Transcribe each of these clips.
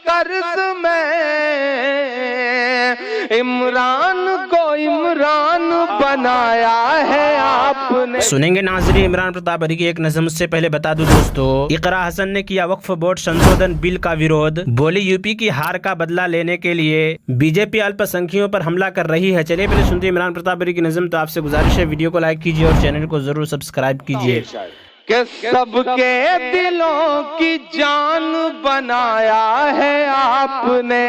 قرض میں عمران کو عمران بنایا ہے آپ نے. سنیں گے ناظرین عمران پرتاپ ابری کی ایک نظم. اس سے پہلے بتا دوں دوستو، اقرا حسن نے کیا وقف بورڈ سنشودھن بل کا ویرودھ. بولی یو پی کی ہار کا بدلہ لینے کے لیے بی جے پی الپ سنکھیوں پر حملہ کر رہی ہے. چلیے پہلے سنتے ہیں عمران پرتاپ ابری کی نظم. تو آپ سے گزارش ہے ویڈیو کو لائک کیجیے اور چینل کو ضرور سبسکرائب کیجیے. کہ سب کے دلوں کی جان بنایا ہے آپ نے.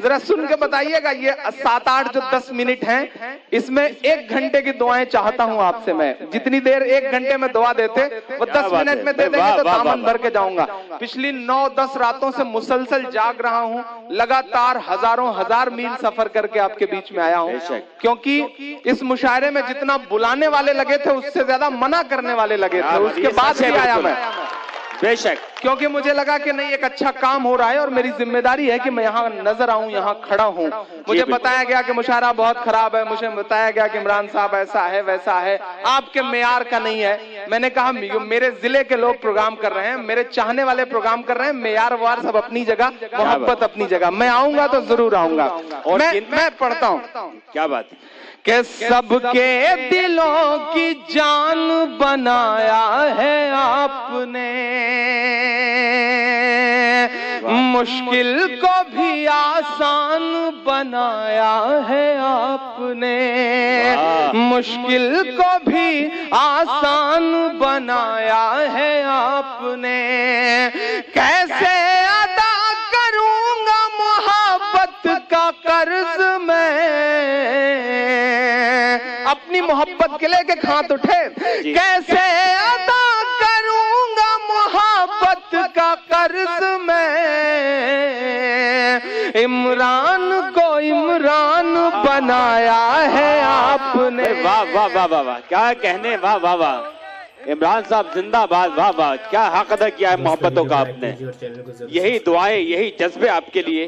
ذرا سن کے بتائیے گا، یہ 7-8 جو 10 منٹ ہیں، اس میں 1 گھنٹے کی دعائیں چاہتا ہوں آپ سے. میں جتنی دیر 1 گھنٹے میں دعا دیتے وہ 10 منٹ میں دے دیں گے تو دامن بھر کے جاؤں گا. پچھلی 9-10 راتوں سے مسلسل جاگ رہا ہوں، لگاتار ہزار میل سفر کر کے آپ کے بیچ میں آیا ہوں، کیونکہ اس مشاعرے میں جتنا بلانے والے لگے تھے اس سے زیادہ منع کرنے والے لگے تھے. اس کے بعد بھی آیا میں، بے شک، کیونکہ مجھے لگا کہ نہیں، ایک اچھا کام ہو رہا ہے اور میری ذمہ داری ہے کہ میں یہاں نظر آؤں، یہاں کھڑا ہوں. مجھے بتایا گیا کہ مشاعرہ بہت خراب ہے، مجھے بتایا گیا کہ عمران صاحب ایسا ہے ویسا ہے، آپ کے معیار کا نہیں ہے. میں نے کہا میرے ضلع کے لوگ پروگرام کر رہے ہیں، میرے چاہنے والے پروگرام کر رہے ہیں، معیار وار سب اپنی جگہ، محبت اپنی جگہ. میں آؤں گا تو ضرور آؤں گا. میں پڑھتا ہوں. کیا بات کہ سب کے دلوں کی جان بنایا ہے آپ نے، مشکل کو بھی آسان بنایا ہے آپ نے، مشکل کو بھی آسان بنایا ہے آپ نے. کیسے ادا کروں گا محبت کا قرض میں، اپنی محبت کے لے کے کھانت اٹھے. کیسے ادا کروں گا محبت کا قرض میں، عمران کو عمران بنایا ہے آپ نے. واہ واہ واہ واہ واہ، کیا کہنے، واہ واہ واہ. عمران صاحب زندہ باد، واہ واہ، کیا حق ادا کیا ہے محبتوں کا آپ نے. یہی دعائیں، یہی جذبے آپ کے لیے.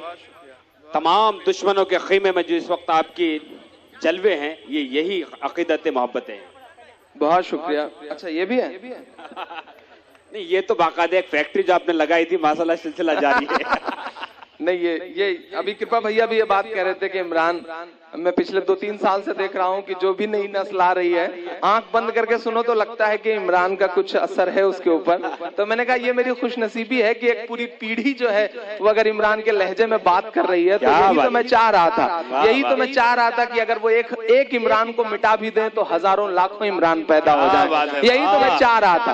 تمام دشمنوں کے خیمے میں جو اس وقت آپ کی جلوے ہیں، یہی عقیدت محبت ہے. بہت شکریہ. اچھا یہ بھی ہے؟ نہیں، یہ تو باقاعدہ ایک فیکٹری جو آپ نے لگائی تھی، ماشاءاللہ سلسلہ جاری ہے. نہیں، یہ ابھی کرپا بھیا بھی یہ بات کہہ رہے تھے کہ عمران، میں پچھلے 2-3 سال سے دیکھ رہا ہوں کہ جو بھی نئی نسل آ رہی ہے، آنکھ بند کر کے سنو تو لگتا ہے کہ عمران کا کچھ اثر ہے اس کے اوپر. تو میں نے کہا یہ میری خوش نصیبی ہے کہ ایک پوری پیڑھی جو ہے وہ اگر عمران کے لہجے میں بات کر رہی ہے، تو یہی تو میں چاہ رہا تھا. یہی تو میں چاہ رہا تھا کہ اگر وہ ایک عمران کو مٹا بھی دیں تو ہزاروں لاکھوں عمران پیدا ہو جائے. یہی تو میں چاہ رہا تھا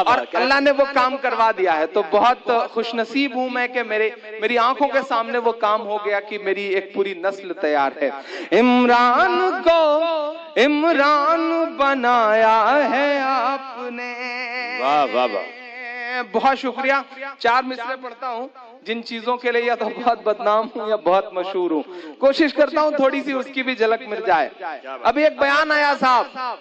اور اللہ نے وہ کام کروا دیا ہے. تو بہت خوش نصیب ہوں میں کہ میری آنکھوں کے سامنے وہ کام ہو گیا کہ میری ایک پوری نسل تیار ہے. عمران کو عمران بنایا ہے آپ نے. واہ واہ واہ، بہت شکریہ. 4 مصرے پڑھتا ہوں جن چیزوں کے لیے یا تو بہت بدنام ہوں یا بہت مشہور ہوں. کوشش کرتا ہوں تھوڑی سی اس کی بھی جھلک مل جائے. ابھی ایک بیان آیا صاحب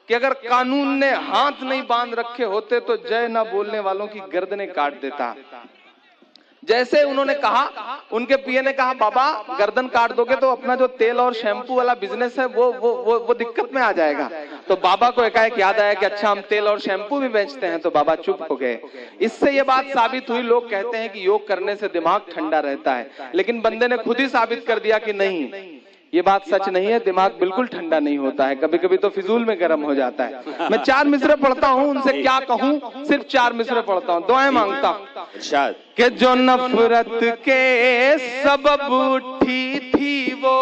کہ اگر قانون نے ہاتھ نہیں باندھ رکھے ہوتے تو جے نہ بولنے والوں کی گردنیں کاٹ دیتا. جیسے انہوں نے کہا، ان کے پی اے نے کہا بابا گردن کاٹ دو گے تو اپنا جو تیل اور شیمپو والا بزنس ہے وہ دقت میں آ جائے گا. تو بابا کو ایک یاد آیا کہ اچھا ہم تیل اور شیمپو بھی بیچتے ہیں. تو بابا چپ ہو گئے. اس سے یہ بات ثابت ہوئی، لوگ کہتے ہیں کہ یوگ کرنے سے دماغ ٹھنڈا رہتا ہے، لیکن بندے نے خود ہی ثابت کر دیا کہ نہیں، یہ بات سچ نہیں ہے. دماغ بالکل ٹھنڈا نہیں ہوتا ہے، کبھی کبھی تو فضول میں گرم ہو جاتا ہے. میں 4 مصرے پڑھتا ہوں، ان سے کیا کہوں، صرف 4 مصرے پڑھتا ہوں، دعائیں مانگتا ہوں. کہ جو نفرت کے سبب اٹھی تھی وہ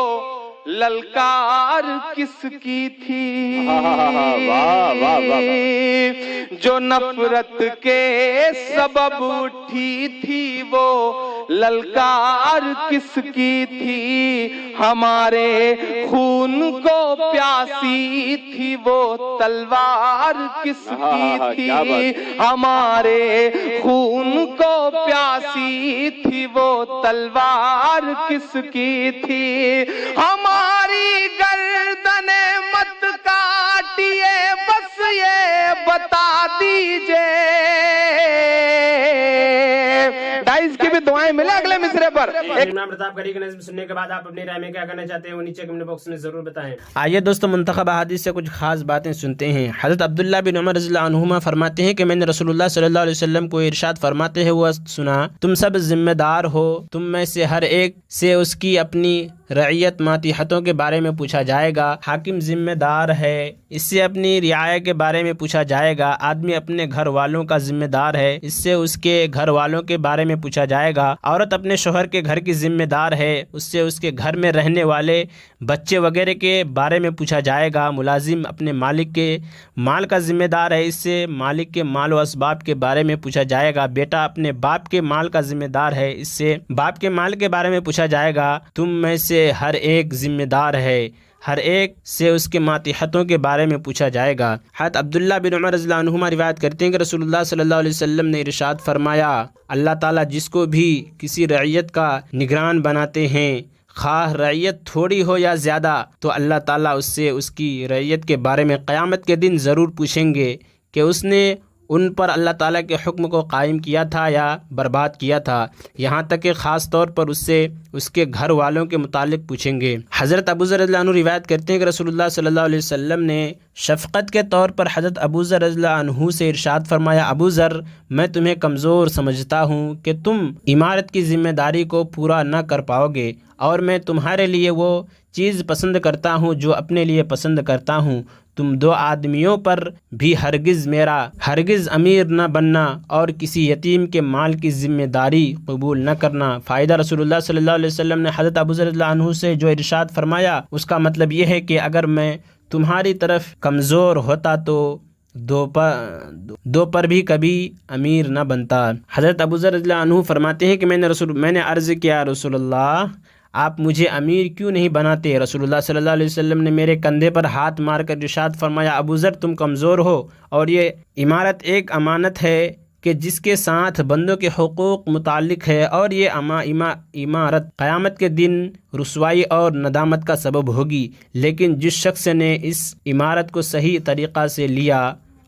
للکار کس کی تھی، جو نفرت کے سبب اٹھی تھی وہ للکار کس کی تھی، ہمارے خون کو پیاسی تھی وہ تلوار کس کی تھی، ہمارے خون کو پیاسی تھی وہ تلوار کس کی تھی، ہماری گردن مت کاٹیے بس یہ بتا دیجئے. ڈائز کی بھی دعائیں ملے اگلے مصرے पर एक इमरान प्रताप गरी की नज़्म सुनने के बाद आप अपनी राय में क्या कहना चाहते हैं वो नीचे कमेंट बॉक्स में जरूर बताएं। आइए दोस्तों, मुंतखब अहादीस से कुछ खास बातें सुनते हैं। हज़रत अब्दुल्ला बिन उमर रज़ियल्लाहु अन्हुमा फरमाते हैं कि मैंने रसूलुल्लाह सल्लल्लाहु अलैहि वसल्लम को इरशाद फरमाते हैं हुआ सुना, तुम सब जिम्मेदार हो, तुम में से हर एक से उसकी अपनी रइयत मातिहतों के बारे में पूछा जाएगा। हाकिम जिम्मेदार है, इससे अपनी रियाया के बारे में पूछा जाएगा। आदमी अपने घर वालों का जिम्मेदार है, इससे उसके घर वालों के बारे में पूछा जाएगा। औरत अपने शोहर के घर की जिम्मेदार है, उससे उसके घर में रहने वाले बच्चे वगैरह के बारे में पूछा जाएगा। मुलाजिम अपने मालिक के माल का जिम्मेदार है, इससे मालिक के माल व असबाब के बारे में पूछा जाएगा। बेटा अपने बाप के माल का जिम्मेदार है, इससे बाप के माल के बारे में पूछा जाएगा। तुम में से हर एक जिम्मेदार है, हर एक से उसके मातिहतों के बारे में पूछा जाएगा। हज़रत अब्दुल्ला बिन उमर रज़ियल्लाहु अन्हुमा रिवायत करते हैं कि रसूलुल्लाह सल्लल्लाहु अलैहि वसल्लम ने इरशाद फरमाया, अल्लाह ताला जिसको भी किसी रइयत का निगरान बनाते हैं, खाह रइयत थोड़ी हो या ज़्यादा, तो अल्लाह ताला उससे उसकी रइयत के बारे में क़यामत के दिन ज़रूर पूछेंगे कि उसने उन पर अल्लाह ताला के हुक्म को कायम किया था या बर्बाद किया था। यहाँ तक कि ख़ास तौर पर उससे उसके घर वालों के मुतालिक पूछेंगे। हज़रत अबू ज़र रज़ियल्लाहु अन्हु रिवायत करते हैं कि रसूलुल्लाह सल्लल्लाहु अलैहि वसल्लम ने शफ़क़त के तौर पर हज़रत अबू ज़र रज़ियल्लाहु अन्हु से इरशाद फरमाया, अबू ज़र, मैं तुम्हें कमज़ोर समझता हूँ कि तुम इमारत की ज़िम्मेदारी को पूरा न कर पाओगे, और मैं तुम्हारे लिए वो चीज़ पसंद करता हूँ जो अपने लिए पसंद करता हूँ। तुम दो आदमियों पर भी हरगिज़ अमीर न बनना और किसी यतीम के माल की ज़िम्मेदारी कबूल न करना। फ़ायदा रसूलुल्लाह सल्लल्लाहु अलैहि वसल्लम ने हज़रत अबू ज़र रज़ियल्लाहु अन्हु से जो इरशाद फरमाया उसका मतलब ये है कि अगर मैं तुम्हारी तरफ कमज़ोर होता तो दो पर भी कभी अमीर न बनता। हज़रत अबू ज़र रज़ियल्लाहु अन्हु फरमाते हैं कि मैंने अर्ज़ किया, रसूलुल्लाह आप मुझे अमीर क्यों नहीं बनाते? रसूलुल्लाह सल्लल्लाहु अलैहि वसल्लम ने मेरे कंधे पर हाथ मारकर इरशाद फरमाया, अबू ज़र तुम कमज़ोर हो और ये इमारत एक अमानत है कि जिसके साथ बंदों के हुकूक मुताल्लिक है, और ये इमारत क़यामत के दिन रुसवाई और नदामत का सबब होगी। लेकिन जिस शख्स ने इस इमारत को सही तरीक़ा से लिया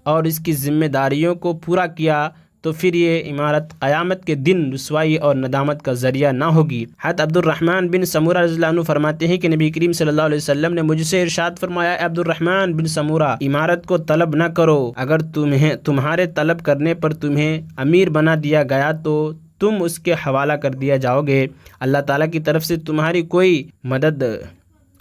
और इसकी ज़िम्मेदारियों को पूरा किया तो फिर ये इमारत क़यामत के दिन रुसवाई और नदामत का ज़रिया ना होगी। हज़रत अब्दुर्रहमान बिन समूरा रज़ियल्लाहु अन्हु फरमाते हैं कि नबी करीम सल्लल्लाहु अलैहि वसल्लम ने मुझसे इरशाद फरमाया, अब्दुर्रहमान बिन समूरा, इमारत को तलब न करो। अगर तुम्हारे तलब करने पर तुम्हें अमीर बना दिया गया तो तुम उसके हवाला कर दिया जाओगे। अल्लाह ताला की तरफ से तुम्हारी कोई मदद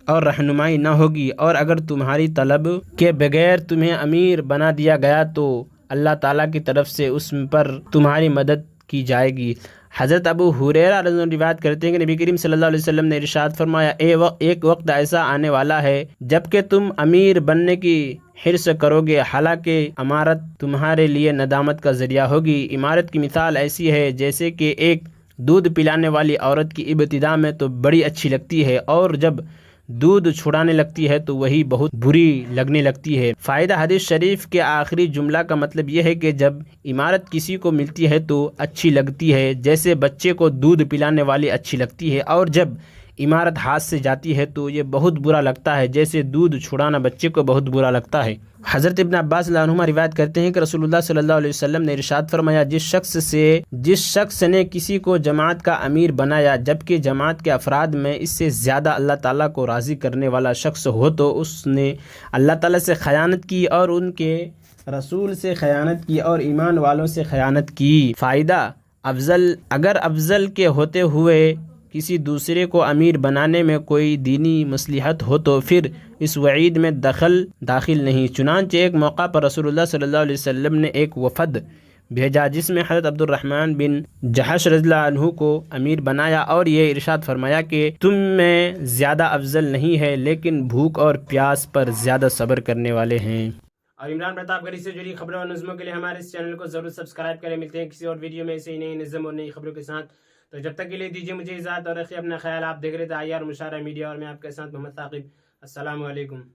और रहनुमाई ना होगी, और अगर तुम्हारी तलब के बगैर तुम्हें अमीर बना दिया गया तो अल्लाह ताला की तरफ से उस पर तुम्हारी मदद की जाएगी। हज़रत अबू हुरैरा रज़ियल्लाहु अन्हु रिवायत करते हैं कि नबी करीम सल्लल्लाहु अलैहि वसल्लम ने इरशाद फरमाया, एक वक्त ऐसा आने वाला है जबकि तुम अमीर बनने की हिर्स करोगे, हालांकि इमारत तुम्हारे लिए नदामत का ज़रिया होगी। इमारत की मिसाल ऐसी है जैसे कि एक दूध पिलाने वाली औरत की इब्तिदा में तो बड़ी अच्छी लगती है, और जब दूध छुड़ाने लगती है तो वही बहुत बुरी लगने लगती है। फ़ायदा हदीस शरीफ के आखिरी जुमला का मतलब यह है कि जब इमारत किसी को मिलती है तो अच्छी लगती है जैसे बच्चे को दूध पिलाने वाली अच्छी लगती है, और जब इमारत हाथ से जाती है तो ये बहुत बुरा लगता है जैसे दूध छुड़ाना बच्चे को बहुत बुरा लगता है। हज़रत इब्न अब्बास रज़ियल्लाहु अन्हुमा रिवायत करते हैं कि रसूलुल्लाह सल्लल्लाहु अलैहि वसल्लम ने इरशाद फरमाया, जिस शख्स ने किसी को जमात का अमीर बनाया जबकि जमात के अफराद में इससे ज़्यादा अल्लाह ताला को राज़ी करने वाला शख्स हो तो उसने अल्लाह ताला से खयानत की और उनके रसूल से खयानत की और ईमान वालों से खयानत की। फ़ायदा अगर अफजल के होते हुए किसी दूसरे को अमीर बनाने में कोई दीनी मसलहत हो तो फिर इस वईद में दाखिल नहीं। चुनांचे एक मौका पर रसूलुल्लाह सल्लल्लाहु अलैहि वसल्लम ने एक वफ़द भेजा जिसमें हज़रत अब्दुर्रहमान बिन जहश रज़ियल्लाहु अन्हु को अमीर बनाया और ये इरशाद फरमाया कि तुम में ज़्यादा अफजल नहीं है लेकिन भूख और प्यास पर ज़्यादा सब्र करने वाले हैं। और इमरान प्रताप गरी से जुड़ी खबरों और नज़्मों के लिए हमारे इस चैनल को ज़रूर सब्सक्राइब करें। मिलते हैं किसी और वीडियो में ऐसे ही नई नज़्म और नई खबरों के साथ। तो जब तक के लिए दीजिए मुझे इजाज़त और रखिए अपना ख्याल। आप देख रहे थे IR मुशारा मीडिया और मैं आपके साथ मोहम्मद साकिब। अस्सलामु अलैकुम।